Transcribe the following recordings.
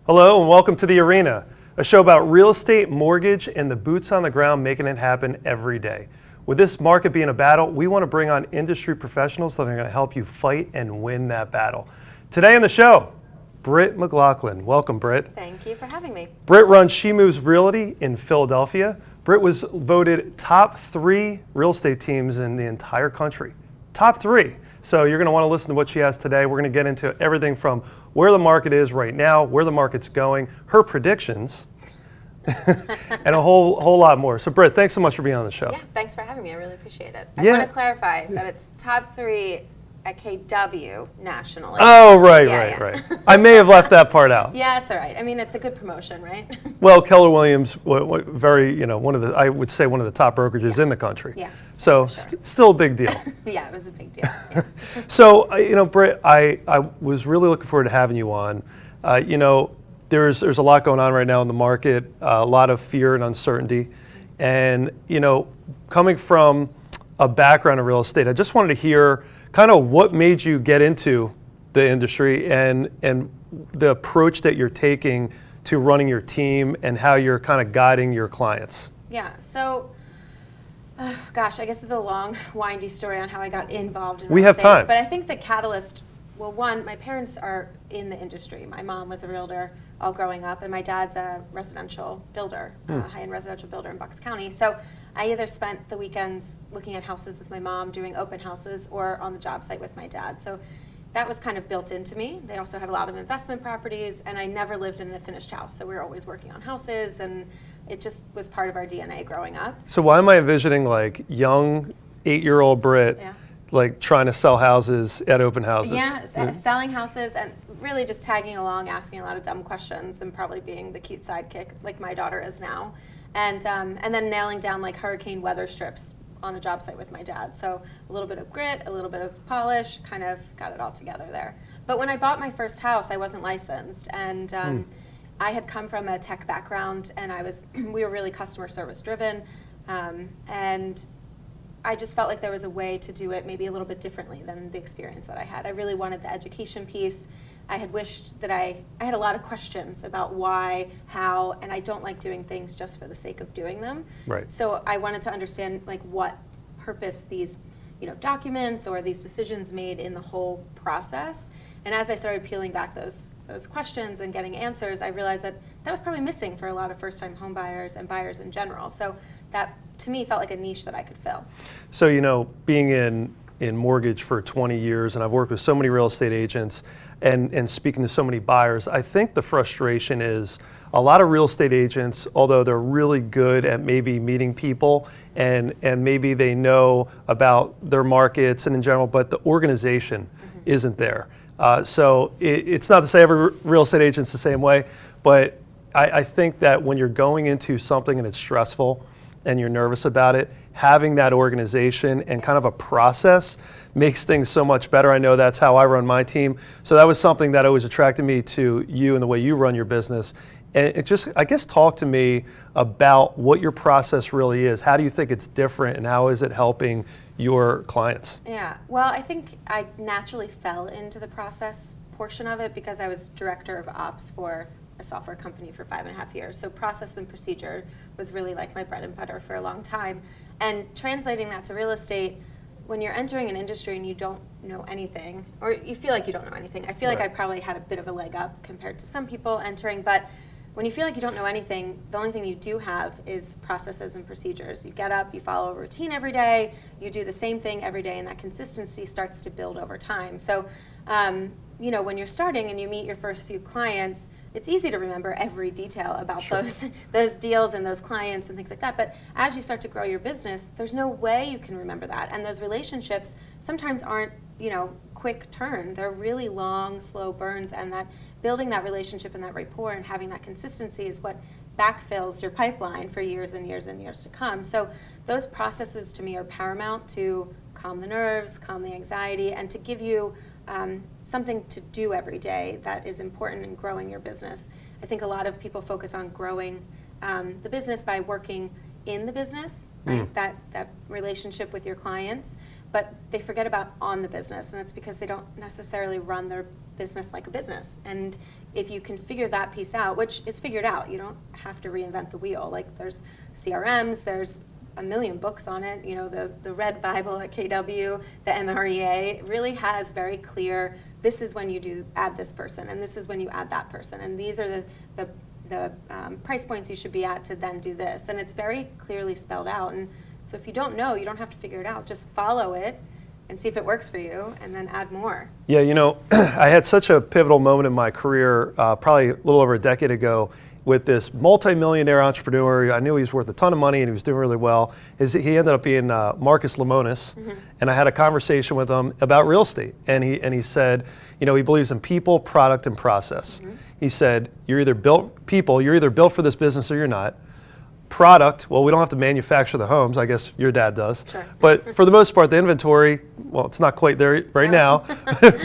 Hello and welcome to The Arena, a show about real estate, mortgage, and the boots on the ground making it happen every day. With this market being a battle, we want to bring on industry professionals that are going to help you fight and win that battle. Today on the show, Britt McLaughlin. Welcome, Britt. Thank you for having me. Britt runs She Moves Realty in Philadelphia. Britt was voted top 3 real estate teams in the entire country. Top 3. So you're going to want to listen to what she has today. We're going to get into everything from where the market is right now, where the market's going, her predictions, and a whole lot more. So Britt, thanks so much for being on the show. Yeah, thanks for having me. I really appreciate it. I want to clarify that it's top 3 at KW nationally. Oh, right. I may have left that part out. Yeah, it's all right. I mean, it's a good promotion, right? Well, Keller Williams, one of the, I would say one of the top brokerages in the country. Yeah. So still a big deal. Yeah, it was a big deal. Yeah. So, Britt, I was really looking forward to having you on. There's a lot going on right now in the market, a lot of fear and uncertainty. And, coming from a background in real estate, I just wanted to hear kind of what made you get into the industry and the approach that you're taking to running your team and how you're kind of guiding your clients. Yeah, so, gosh, I guess it's a long, windy story on how I got involved in real estate. We have time. But I think the catalyst, well, one, my parents are in the industry. My mom was a realtor all growing up, and my dad's a residential builder, high-end residential builder in Bucks County. So I either spent the weekends looking at houses with my mom, doing open houses, or on the job site with my dad. So that was kind of built into me. They also had a lot of investment properties, and I never lived in a finished house. So we were always working on houses, and it just was part of our DNA growing up. So why am I envisioning like young 8-year-old Britt like trying to sell houses at open houses? Yeah, selling houses and really just tagging along, asking a lot of dumb questions, and probably being the cute sidekick like my daughter is now. And then nailing down like hurricane weather strips on the job site with my dad. So a little bit of grit, a little bit of polish, kind of got it all together there. But when I bought my first house, I wasn't licensed, and I had come from a tech background, and we were really customer service driven, and I just felt like there was a way to do it maybe a little bit differently than the experience that I had. I really wanted the education piece. I had wished that I had a lot of questions about why, how, and I don't like doing things just for the sake of doing them. Right. So I wanted to understand like what purpose these documents or these decisions made in the whole process. And as I started peeling back those questions and getting answers, I realized that was probably missing for a lot of first-time home buyers and buyers in general. So that, to me, felt like a niche that I could fill. So, being in mortgage for 20 years, and I've worked with so many real estate agents and speaking to so many buyers, I think the frustration is a lot of real estate agents, although they're really good at maybe meeting people and maybe they know about their markets and in general, but the organization isn't there. So it's not to say every real estate agent's the same way, but I think that when you're going into something and it's stressful and you're nervous about it, having that organization and kind of a process makes things so much better. I know that's how I run my team. So that was something that always attracted me to you and the way you run your business. And it just, I guess, talk to me about what your process really is. How do you think it's different, and how is it helping your clients? Yeah, well, I think I naturally fell into the process portion of it because I was director of ops for a software company for 5.5 years. So process and procedure was really like my bread and butter for a long time. And translating that to real estate, when you're entering an industry and you don't know anything, or you feel like you don't know anything, I feel like I probably had a bit of a leg up compared to some people entering, but when you feel like you don't know anything, the only thing you do have is processes and procedures. You get up, you follow a routine every day, you do the same thing every day, and that consistency starts to build over time. So, when you're starting and you meet your first few clients, it's easy to remember every detail about those deals and those clients and things like that. But as you start to grow your business, there's no way you can remember that. And those relationships sometimes aren't, quick turn. They're really long, slow burns, and that building that relationship and that rapport and having that consistency is what backfills your pipeline for years and years and years to come. So those processes to me are paramount to calm the nerves, calm the anxiety, and to give you something to do every day that is important in growing your business. I think a lot of people focus on growing the business by working in the business, right? That relationship with your clients, but they forget about on the business, and it's because they don't necessarily run their business like a business. And if you can figure that piece out, which is figured out, you don't have to reinvent the wheel. Like there's CRMs, there's a million books on it. The Red Bible at KW, the MREA really has very clear, this is when you add this person, and this is when you add that person, and these are the price points you should be at to then do this. And it's very clearly spelled out. And so if you don't know, you don't have to figure it out. Just follow it and see if it works for you, and then add more. Yeah, I had such a pivotal moment in my career, probably a little over a decade ago, with this multi-millionaire entrepreneur. I knew he was worth a ton of money and he was doing really well. He ended up being Marcus Lemonis, and I had a conversation with him about real estate. And he said, he believes in people, product, and process. He said, you're either built for this business or you're not. Product, well, we don't have to manufacture the homes. I guess your dad does. Sure. But for the most part, the inventory, well, it's not quite there right now.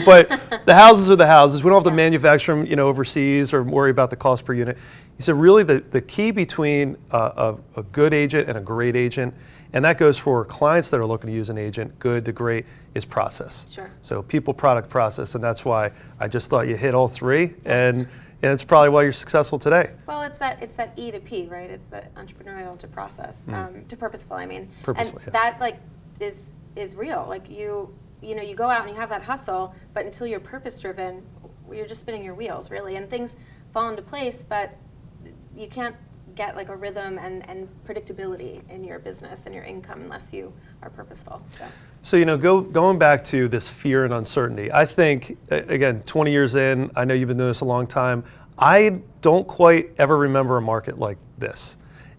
But the houses are the houses. We don't have to manufacture them, overseas or worry about the cost per unit. He said, really, the key between a good agent and a great agent, and that goes for clients that are looking to use an agent, good to great, is process. Sure. So people, product, process, and that's why I just thought you hit all three. And it's probably why you're successful today. Well, it's that E to P, right? It's the entrepreneurial to process, to purposeful. I mean, Purposeful, and yeah. that is real. Like you go out and you have that hustle, but until you're purpose driven, you're just spinning your wheels, really, and things fall into place. But you can't get like a rhythm and predictability in your business and your income unless you are purposeful. So going back to this fear and uncertainty, I think, again, 20 years in, I know you've been doing this a long time, I don't quite ever remember a market like this.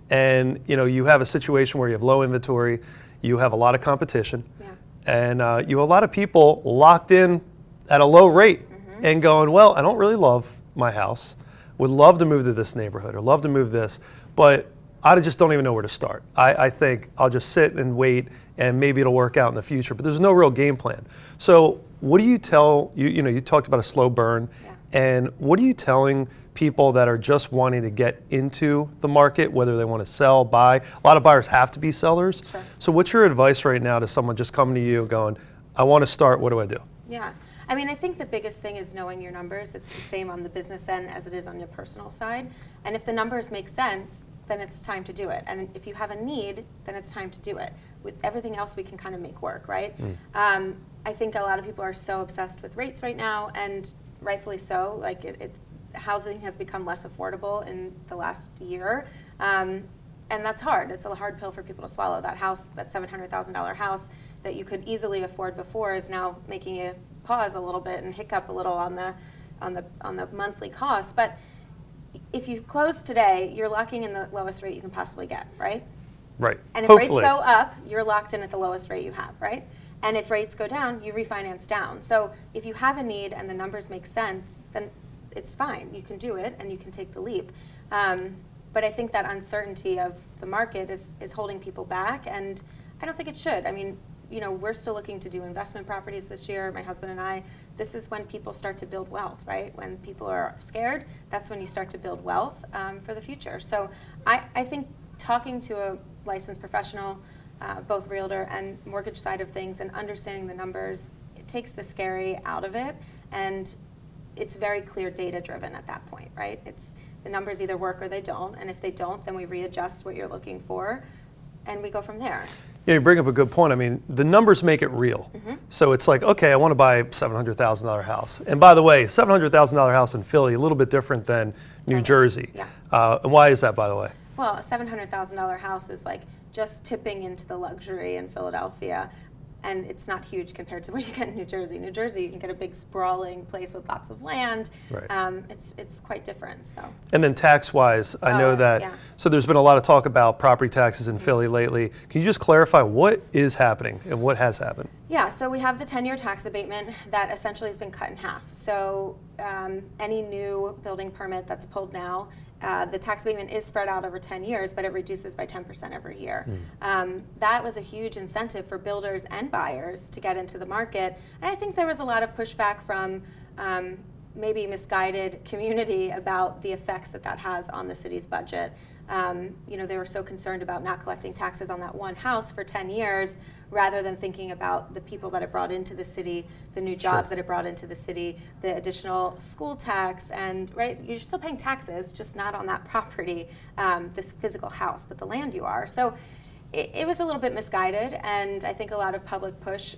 And you have a situation where you have low inventory, you have a lot of competition, and you have a lot of people locked in at a low rate and going, well, I don't really love my house, would love to move to this neighborhood or love to move this, but I just don't even know where to start. I think I'll just sit and wait and maybe it'll work out in the future, but there's no real game plan. So what do you tell, you talked about a slow burn, and what are you telling people that are just wanting to get into the market, whether they want to sell, buy? A lot of buyers have to be sellers. Sure. So what's your advice right now to someone just coming to you going, I want to start, what do I do? Yeah. I mean, I think the biggest thing is knowing your numbers. It's the same on the business end as it is on your personal side. And if the numbers make sense, then it's time to do it. And if you have a need, then it's time to do it. With everything else, we can kind of make work, right? I think a lot of people are so obsessed with rates right now, and rightfully so. Like housing has become less affordable in the last year. And that's hard. It's a hard pill for people to swallow. That house, that $700,000 house that you could easily afford before is now making you pause a little bit and hiccup a little on the monthly cost. But if you close today, you're locking in the lowest rate you can possibly get, right? Right. And if Hopefully. rates go up, you're locked in at the lowest rate you have, right? And if rates go down, you refinance down. So if you have a need and the numbers make sense, then it's fine. You can do it and you can take the leap. But I think that uncertainty of the market is holding people back, and I don't think it should. I mean, we're still looking to do investment properties this year, my husband and I. This is when people start to build wealth, right? When people are scared, that's when you start to build wealth for the future. So I think talking to a licensed professional, both realtor and mortgage side of things, and understanding the numbers, it takes the scary out of it, and it's very clear data driven at that point, right? It's the numbers either work or they don't, and if they don't, then we readjust what you're looking for, and we go from there. Yeah, you bring up a good point. I mean, the numbers make it real. So it's like, okay, I want to buy a $700,000 house. And by the way, $700,000 house in Philly, a little bit different than New Jersey. Yeah. And why is that, by the way? Well, a $700,000 house is like just tipping into the luxury in Philadelphia, and it's not huge compared to what you get in New Jersey. New Jersey, you can get a big sprawling place with lots of land. Right. It's quite different. So. And then tax-wise, I know that, yeah. So there's been a lot of talk about property taxes in Philly lately. Can you just clarify what is happening and what has happened? Yeah, so we have the 10-year tax abatement that essentially has been cut in half. So any new building permit that's pulled now, the tax abatement is spread out over 10 years, but it reduces by 10% every year. That was a huge incentive for builders and buyers to get into the market. And I think there was a lot of pushback from maybe misguided community about the effects that has on the city's budget. They were so concerned about not collecting taxes on that one house for 10 years rather than thinking about the people that it brought into the city, the new jobs that it brought into the city, the additional school tax, and right, you're still paying taxes, just not on that property, this physical house, but the land you are. So it was a little bit misguided, and I think a lot of public push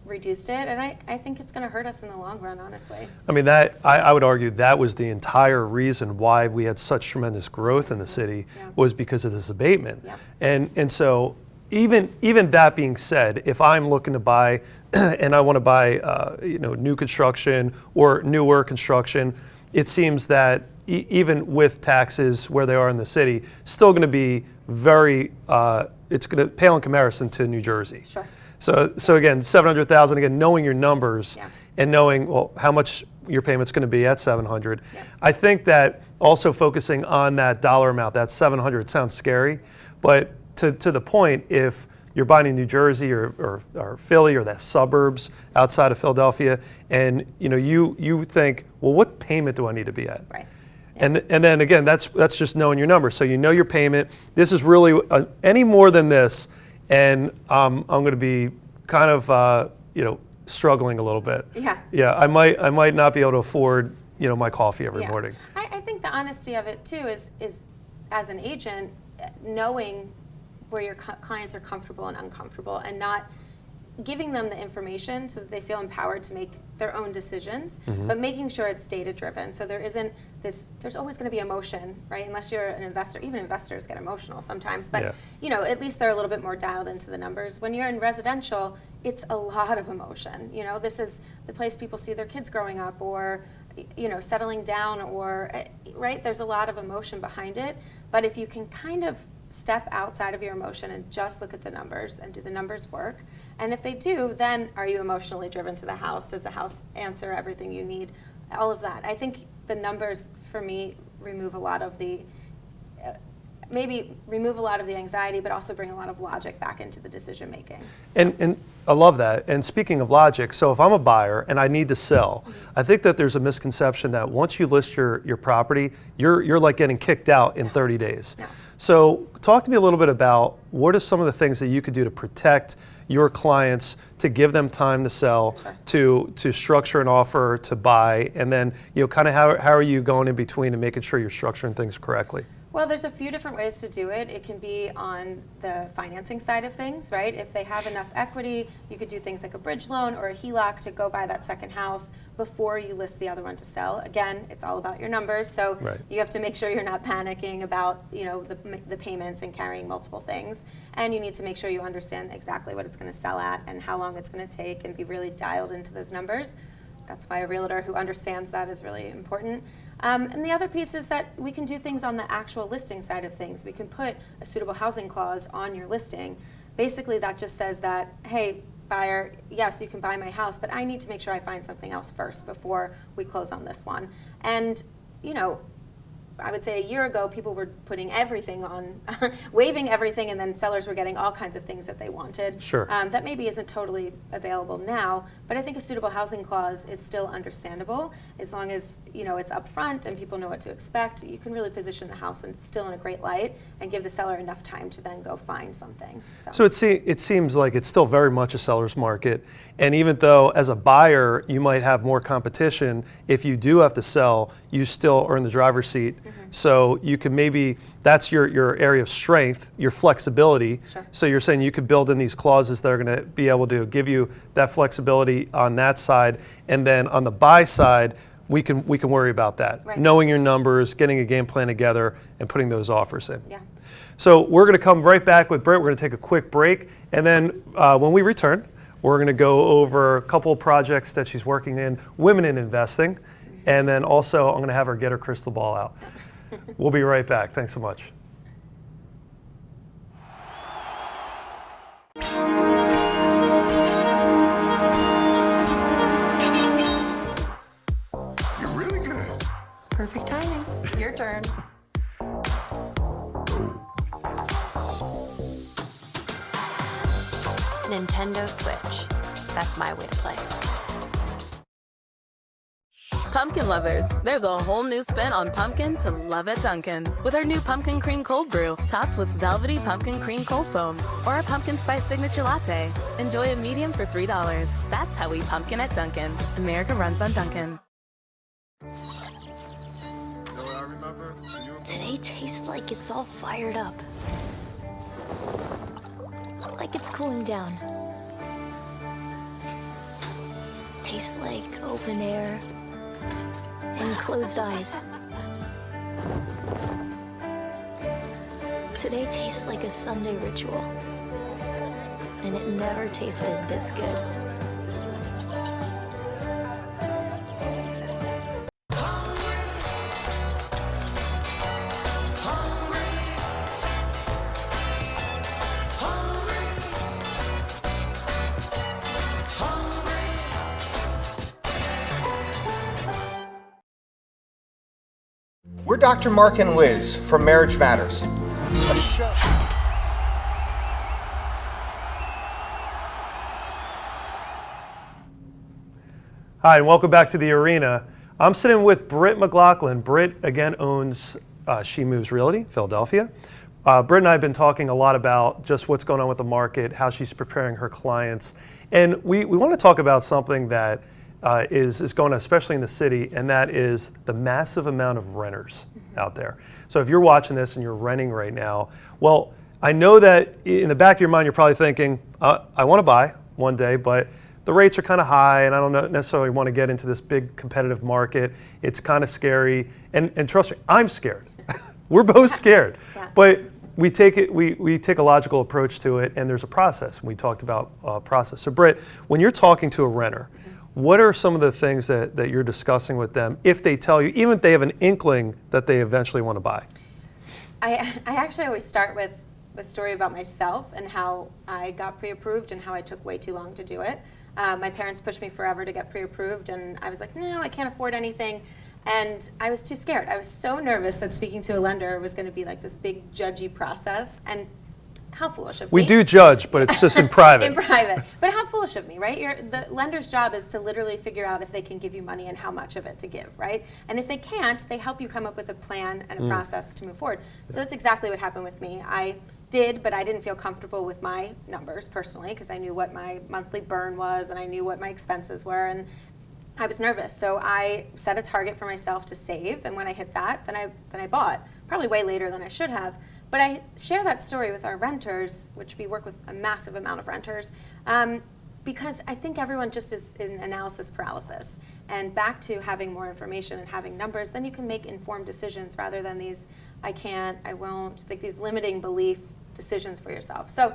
reduced it, and I think it's going to hurt us in the long run, honestly. I mean, I would argue that was the entire reason why we had such tremendous growth in the city was because of this abatement. And so even that being said, if I'm looking to buy and I want to buy new construction or newer construction, it seems that even with taxes where they are in the city, still going to be very it's going to pale in comparison to New Jersey. Sure. So again, 700,000. Again, knowing your numbers and knowing how much your payment's going to be at 700. I think that also focusing on that dollar amount, that 700, sounds scary, but to the point, if you're buying in New Jersey or Philly or the suburbs outside of Philadelphia, and you think, well, what payment do I need to be at? Right. And then again, that's just knowing your numbers. So you know your payment. This is really any more than this. And I'm going to be kind of, struggling a little bit. Yeah. I might not be able to afford, my coffee every morning. I think the honesty of it too is as an agent, knowing where your clients are comfortable and uncomfortable, and not giving them the information so that they feel empowered to make their own decisions, but making sure it's data driven. So there's always going to be emotion, right? Unless you're an investor. Even investors get emotional sometimes, but at least they're a little bit more dialed into the numbers. When you're in residential, it's a lot of emotion. This is the place people see their kids growing up, or settling down, or right? There's a lot of emotion behind it. But if you can kind of step outside of your emotion and just look at the numbers and do the numbers work. And if they do, then are you emotionally driven to the house? Does the house answer everything you need? All of that. I think the numbers, for me, remove a lot of the anxiety, but also bring a lot of logic back into the decision making. And I love that. And speaking of logic, so if I'm a buyer and I need to sell, I think that there's a misconception that once you list your property, you're like getting kicked out in 30 days. No. So talk to me a little bit about what are some of the things that you could do to protect your clients, to give them time to sell, to structure an offer to buy, and then kind of how are you going in between and making sure you're structuring things correctly? Well, there's a few different ways to do it. It can be on the financing side of things, right? If they have enough equity, you could do things like a bridge loan or a HELOC to go buy that second house before you list the other one to sell. Again, it's all about your numbers, so you have to make sure you're not panicking about the payments and carrying multiple things. And you need to make sure you understand exactly what it's going to sell at and how long it's going to take, and be really dialed into those numbers. That's why a realtor who understands that is really important. And the other piece is that we can do things on the actual listing side of things. We can put a suitable housing clause on your listing. Basically, that just says that, hey, buyer, yes, you can buy my house, but I need to make sure I find something else first before we close on this one. And, I would say a year ago, people were putting everything on, waiving everything, and then sellers were getting all kinds of things that they wanted. Sure. That maybe isn't totally available now, but I think a suitable housing clause is still understandable as long as it's upfront and people know what to expect. You can really position the house and still in a great light and give the seller enough time to then go find something. So it seems like it's still very much a seller's market, and even though as a buyer you might have more competition, if you do have to sell, you still are in the driver's seat. So you can that's your area of strength, your flexibility. So you're saying you could build in these clauses that are going to be able to give you that flexibility on that side, and then on the buy side, we can worry about that. Knowing your numbers, getting a game plan together, and putting those offers in. So we're going to come right back with Britt. We're going to take a quick break, and then when we return, we're going to go over a couple of projects that she's working in, women in investing, and then also I'm going to have her get her crystal ball out. We'll be right back. Thanks so much. You're really good. Perfect timing. Your turn. Nintendo Switch. That's my way to play. Pumpkin lovers, there's a whole new spin on pumpkin to love at Dunkin'. With our new Pumpkin Cream Cold Brew, topped with velvety pumpkin cream cold foam, or our Pumpkin Spice Signature Latte. Enjoy a medium for $3. That's how we pumpkin at Dunkin'. America runs on Dunkin'. Today tastes like it's all fired up. Like it's cooling down. Tastes like open air and closed eyes. Today tastes like a Sunday ritual. And it never tasted this good. We're Dr. Mark and Liz from Marriage Matters, a show. Hi, and welcome back to the arena. I'm sitting with Britt McLaughlin. Britt, again, owns She Moves Realty, Philadelphia. Britt and I have been talking a lot about just what's going on with the market, how she's preparing her clients. And we want to talk about something that is going on, especially in the city, and that is the massive amount of renters out there. So if you're watching this and you're renting right now, well, I know that in the back of your mind, you're probably thinking, I want to buy one day, but the rates are kind of high, and I don't necessarily want to get into this big competitive market. It's kind of scary, and trust me, I'm scared. We're both scared, but we take a logical approach to it, and there's a process. We talked about process. So Britt, when you're talking to a renter, what are some of the things that you're discussing with them if they tell you, even if they have an inkling that they eventually want to buy? I actually always start with a story about myself and how I got pre-approved and how I took way too long to do it. My parents pushed me forever to get pre-approved, and I was like, no, I can't afford anything. And I was too scared. I was so nervous that speaking to a lender was going to be like this big judgy process. And how foolish of me. We do judge, but it's just in private. In private. But how foolish of me, right? The lender's job is to literally figure out if they can give you money and how much of it to give, right? And if they can't, they help you come up with a plan and a process to move forward. So that's exactly what happened with me. I did, but I didn't feel comfortable with my numbers personally because I knew what my monthly burn was and I knew what my expenses were, and I was nervous. So I set a target for myself to save, and when I hit that, then I bought, probably way later than I should have. But I share that story with our renters, which we work with a massive amount of renters, because I think everyone just is in analysis paralysis. And back to having more information and having numbers, then you can make informed decisions rather than these I can't, I won't, like these limiting belief decisions for yourself. So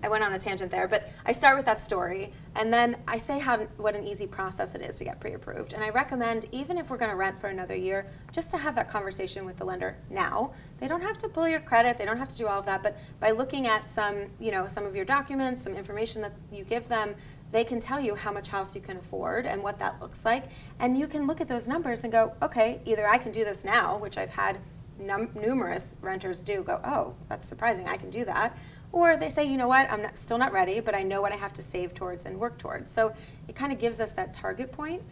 I went on a tangent there, but I start with that story, and then I say what an easy process it is to get pre-approved. And I recommend, even if we're going to rent for another year, just to have that conversation with the lender now. They don't have to pull your credit, they don't have to do all of that, but by looking at some of your documents, some information that you give them, they can tell you how much house you can afford and what that looks like. And you can look at those numbers and go, okay, either I can do this now, which I've had numerous renters do, go, oh, that's surprising, I can do that. Or they say, you know what, I'm still not ready, but I know what I have to save towards and work towards. So it kind of gives us that target point.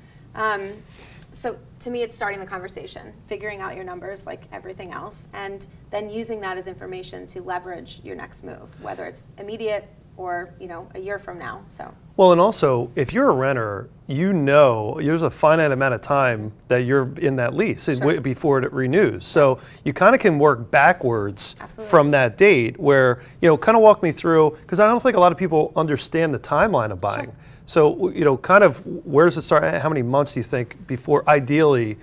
So to me, it's starting the conversation, figuring out your numbers like everything else, and then using that as information to leverage your next move, whether it's immediate or a year from now. So. Well, and also, if you're a renter, you know there's a finite amount of time that you're in that lease before it renews. So you kind of can work backwards from that date where, kind of walk me through, because I don't think a lot of people understand the timeline of buying. So, kind of where does it start? How many months do you think ideally,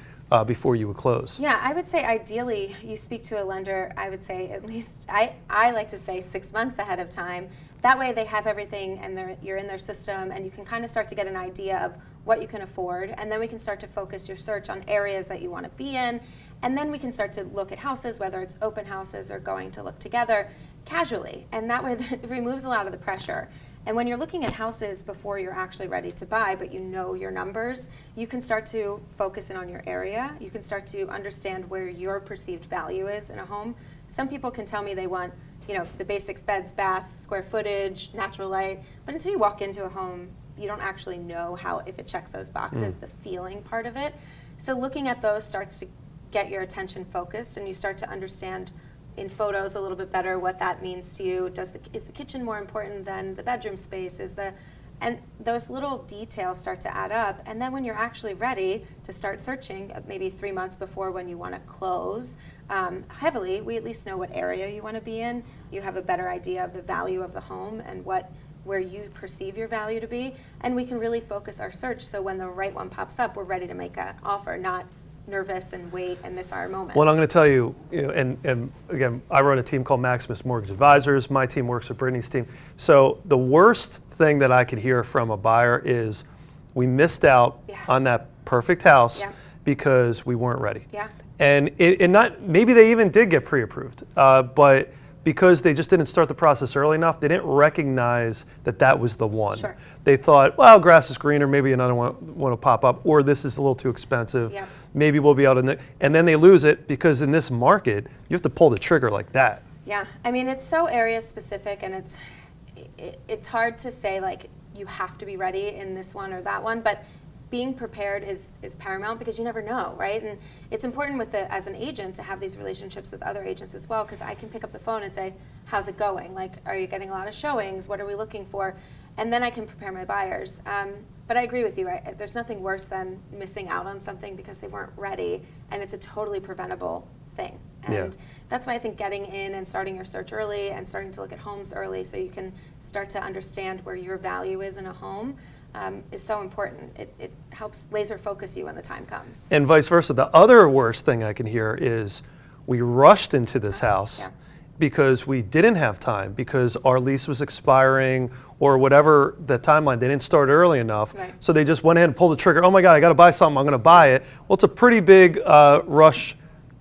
before you would close? Yeah, I would say ideally you speak to a lender, I would say at least, I like to say 6 months ahead of time. That way they have everything and you're in their system, and you can kind of start to get an idea of what you can afford, and then we can start to focus your search on areas that you want to be in, and then we can start to look at houses, whether it's open houses or going to look together casually, and that way it removes a lot of the pressure. And when you're looking at houses before you're actually ready to buy, but you know your numbers, you can start to focus in on your area. You can start to understand where your perceived value is in a home. Some people can tell me they want, the basics, beds, baths, square footage, natural light. But until you walk into a home, you don't actually know if it checks those boxes, the feeling part of it. So looking at those starts to get your attention focused, and you start to understand in photos a little bit better what that means to you. Is the kitchen more important than the bedroom space? And those little details start to add up. And then when you're actually ready to start searching, maybe 3 months before when you want to close heavily, we at least know what area you want to be in. You have a better idea of the value of the home and where you perceive your value to be. And we can really focus our search so when the right one pops up, we're ready to make an offer, not nervous and wait and miss our moment. Well, I'm going to tell you, and again, I run a team called Maximus Mortgage Advisors. My team works with Brittany's team. So the worst thing that I could hear from a buyer is we missed out on that perfect house because we weren't ready. Yeah. And maybe they even did get pre-approved, but because they just didn't start the process early enough, they didn't recognize that was the one. Sure. They thought, well, grass is greener, maybe another one will pop up, or this is a little too expensive. Yep. Maybe we'll be able to, and then they lose it because in this market, you have to pull the trigger like that. Yeah, I mean, it's so area specific, and it's hard to say like you have to be ready in this one or that one, but being prepared is paramount because you never know, right? And it's important as an agent to have these relationships with other agents as well, because I can pick up the phone and say, how's it going? Like, are you getting a lot of showings? What are we looking for? And then I can prepare my buyers. But I agree with you. There's nothing worse than missing out on something because they weren't ready, and it's a totally preventable thing. And that's why I think getting in and starting your search early and starting to look at homes early so you can start to understand where your value is in a home is so important. It helps laser focus you when the time comes. And vice versa. The other worst thing I can hear is we rushed into this house because we didn't have time, because our lease was expiring or whatever the timeline. They didn't start early enough. Right. So they just went ahead and pulled the trigger. Oh my God, I got to buy something. I'm going to buy it. Well, it's a pretty big rush.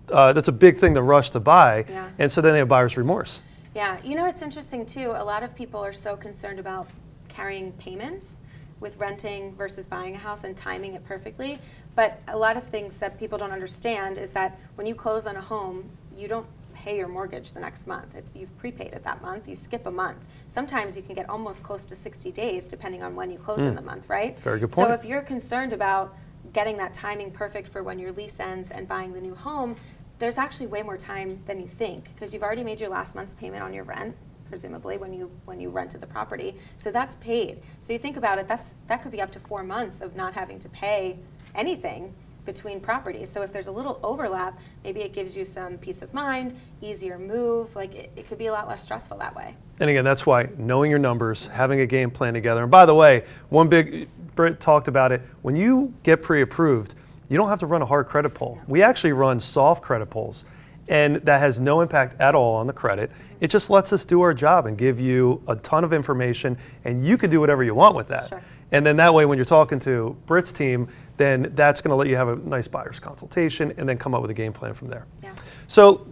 That's a big thing to rush to buy. Yeah. And so then they have buyer's remorse. Yeah, you know, it's interesting too. A lot of people are so concerned about carrying payments with renting versus buying a house and timing it perfectly. But a lot of things that people don't understand is that when you close on a home, you don't pay your mortgage the next month. You've prepaid it that month, you skip a month. Sometimes you can get almost close to 60 days depending on when you close in the month, right? Very good point. So if you're concerned about getting that timing perfect for when your lease ends and buying the new home, there's actually way more time than you think because you've already made your last month's payment on your rent, presumably when you rented the property. So that's paid. So you think about it, that could be up to 4 months of not having to pay anything between properties. So if there's a little overlap, maybe it gives you some peace of mind, easier move, like it could be a lot less stressful that way. And again, that's why knowing your numbers, having a game plan together. And by the way, Britt talked about it, when you get pre-approved, you don't have to run a hard credit pull. We actually run soft credit pulls, and that has no impact at all on the credit. It just lets us do our job and give you a ton of information, and you can do whatever you want with that. Sure. And then that way, when you're talking to Britt's team, then that's going to let you have a nice buyer's consultation and then come up with a game plan from there. Yeah. So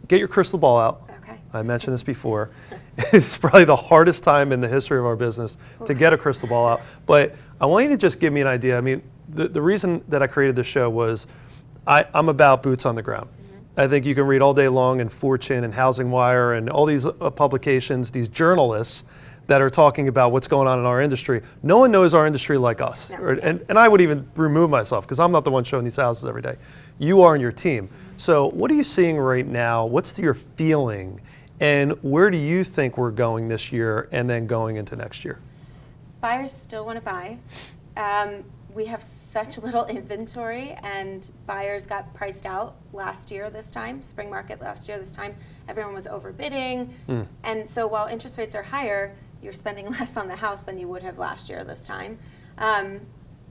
get your crystal ball out. Okay. I mentioned this before. It's probably the hardest time in the history of our business to get a crystal ball out. But I want you to just give me an idea. I mean, the reason that I created this show was I'm about boots on the ground. I think you can read all day long in Fortune and Housing Wire and all these publications, these journalists that are talking about what's going on in our industry. No one knows our industry like us. No. And I would even remove myself because I'm not the one showing these houses every day. You are and your team. So what are you seeing right now? What's your feeling? And where do you think we're going this year and then going into next year? Buyers still want to buy. We have such little inventory, and buyers got priced out last year this time, spring market last year this time. Everyone was overbidding. And so while interest rates are higher, you're spending less on the house than you would have last year this time.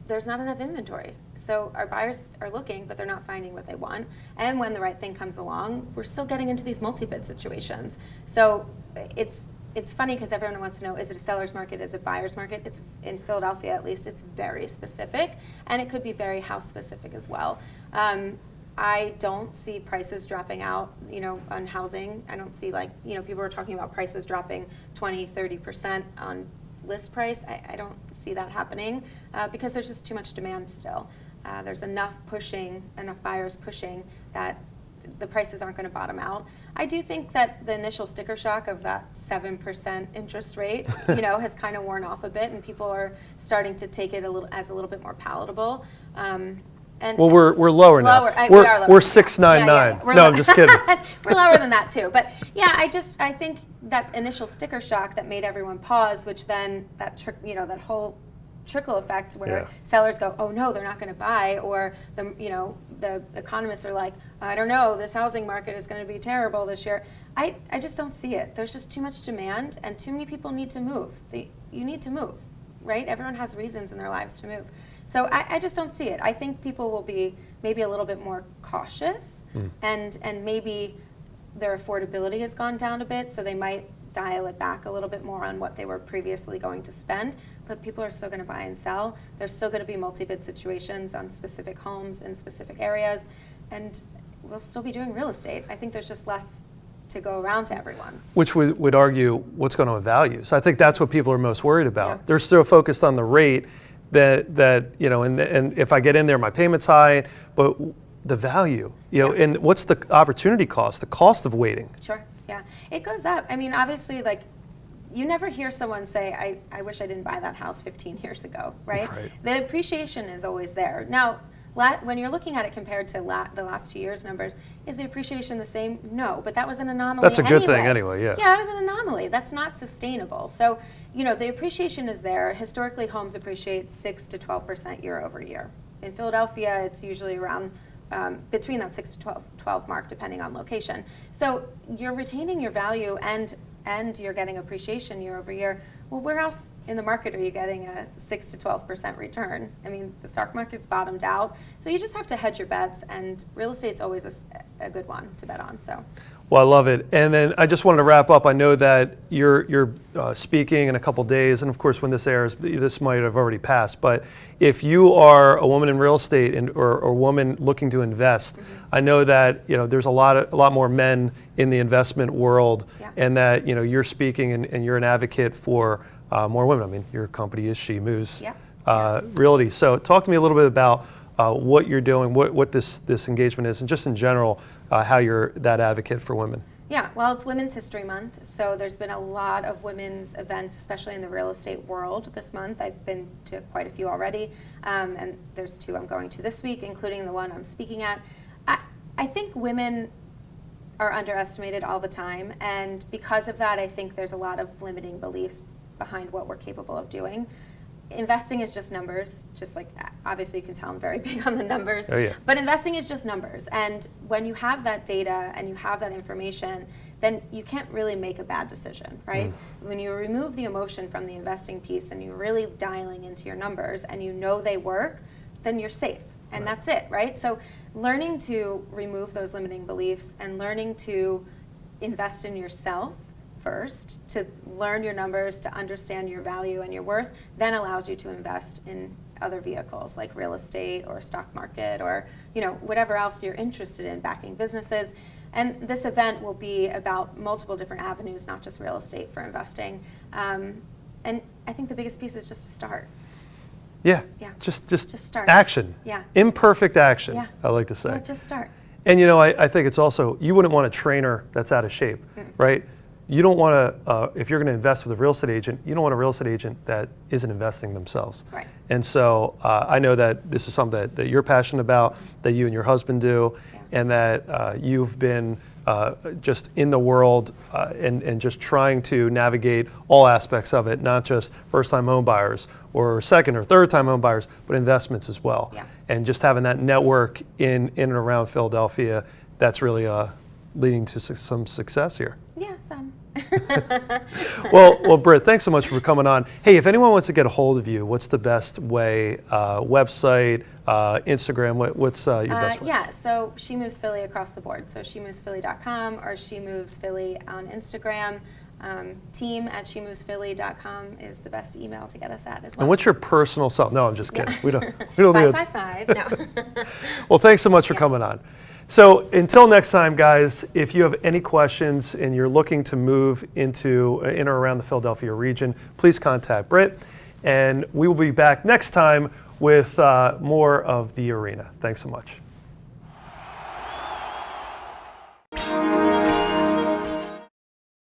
There's not enough inventory. So our buyers are looking, but they're not finding what they want. And when the right thing comes along, we're still getting into these multi-bid situations. So it's funny because everyone wants to know, is it a seller's market, is it a buyer's market? It's in Philadelphia, at least, it's very specific, and it could be very house specific as well. I don't see prices dropping out, on housing. I don't see people are talking about prices dropping 20, 30% on list price. I don't see that happening because there's just too much demand still. There's enough buyers pushing that the prices aren't going to bottom out. I do think that the initial sticker shock of that 7% interest rate, has kind of worn off a bit, and people are starting to take it as a little bit more palatable. And Well, we're lower now. we are lower. We're 699. We're No, I'm just kidding. We're lower than that too. But yeah, I think that initial sticker shock that made everyone pause, which then that whole trickle effect where sellers go, oh no, they're not going to buy, or the economists are like, I don't know, this housing market is going to be terrible this year. I just don't see it. There's just too much demand, and too many people need to move. You need to move, right? Everyone has reasons in their lives to move. So I just don't see it. I think people will be maybe a little bit more cautious, and maybe their affordability has gone down a bit, so they might dial it back a little bit more on what they were previously going to spend, but people are still going to buy and sell. There's still going to be multi-bid situations on specific homes in specific areas, and we'll still be doing real estate. I think there's just less to go around to everyone. Which would argue what's going on with values. I think that's what people are most worried about. Yeah. They're still focused on the rate that and if I get in there, my payment's high, but the value, and what's the opportunity cost, the cost of waiting? Sure, yeah. It goes up. I mean, obviously, like, you never hear someone say, I wish I didn't buy that house 15 years ago, right? The appreciation is always there. Now, when you're looking at it compared to the last 2 years' numbers, is the appreciation the same? No, but that was an anomaly. That's a good thing anyway, yeah. Yeah, that was an anomaly. That's not sustainable. So, the appreciation is there. Historically, homes appreciate 6 to 12% year over year. In Philadelphia, it's usually around between that 6 to 12 mark, depending on location. So you're retaining your value and you're getting appreciation year over year. Well, where else in the market are you getting a 6 to 12% return? I mean, the stock market's bottomed out, so you just have to hedge your bets, and real estate's always a good one to bet on. So. Well, I love it. And then I just wanted to wrap up. I know that you're speaking in a couple days, and of course, when this airs, this might have already passed. But if you are a woman in real estate or a woman looking to invest, I know that there's a lot more men in the investment world, and that you're speaking and you're an advocate for more women. I mean, your company is She Moves Realty. So talk to me a little bit about what you're doing, what this engagement is, and just in general, how you're that advocate for women. Yeah, well, it's Women's History Month, so there's been a lot of women's events, especially in the real estate world this month. I've been to quite a few already, and there's 2 I'm going to this week, including the one I'm speaking at. I think women are underestimated all the time, and because of that, I think there's a lot of limiting beliefs behind what we're capable of doing. Investing is just numbers, just like, obviously you can tell I'm very big on the numbers, but investing is just numbers. And when you have that data and you have that information, then you can't really make a bad decision, right? When you remove the emotion from the investing piece and you're really dialing into your numbers and they work, then you're safe. And that's it, right? So learning to remove those limiting beliefs and learning to invest in yourself first, to learn your numbers, to understand your value and your worth, then allows you to invest in other vehicles like real estate or stock market or whatever else you're interested in, backing businesses. And this event will be about multiple different avenues, not just real estate, for investing. And I think the biggest piece is just to start. Yeah. Just start. Action. Yeah. Imperfect action, I like to say. Yeah, just start. And I think it's also, you wouldn't want a trainer that's out of shape, right? You don't want to, if you're going to invest with a real estate agent, you don't want a real estate agent that isn't investing themselves. Right. And so I know that this is something that you're passionate about, that you and your husband do, and that you've been just in the world and just trying to navigate all aspects of it, not just first-time home buyers or second or third-time home buyers, but investments as well. Yeah. And just having that network in and around Philadelphia, that's really leading to some success here. Yeah, some. Well, Britt, thanks so much for coming on. Hey, if anyone wants to get a hold of you, what's the best way? Website, Instagram, what's your best way? Yeah, so She Moves Philly across the board. So shemovesphilly.com or She Moves Philly on Instagram. team@shemovesphilly.com is the best email to get us at as well. And what's your personal cell? No, I'm just kidding. We don't need 555, no. Well, thanks so much for coming on. So until next time, guys, if you have any questions and you're looking to move into in or around the Philadelphia region, please contact Britt. And we will be back next time with more of The Arena. Thanks so much.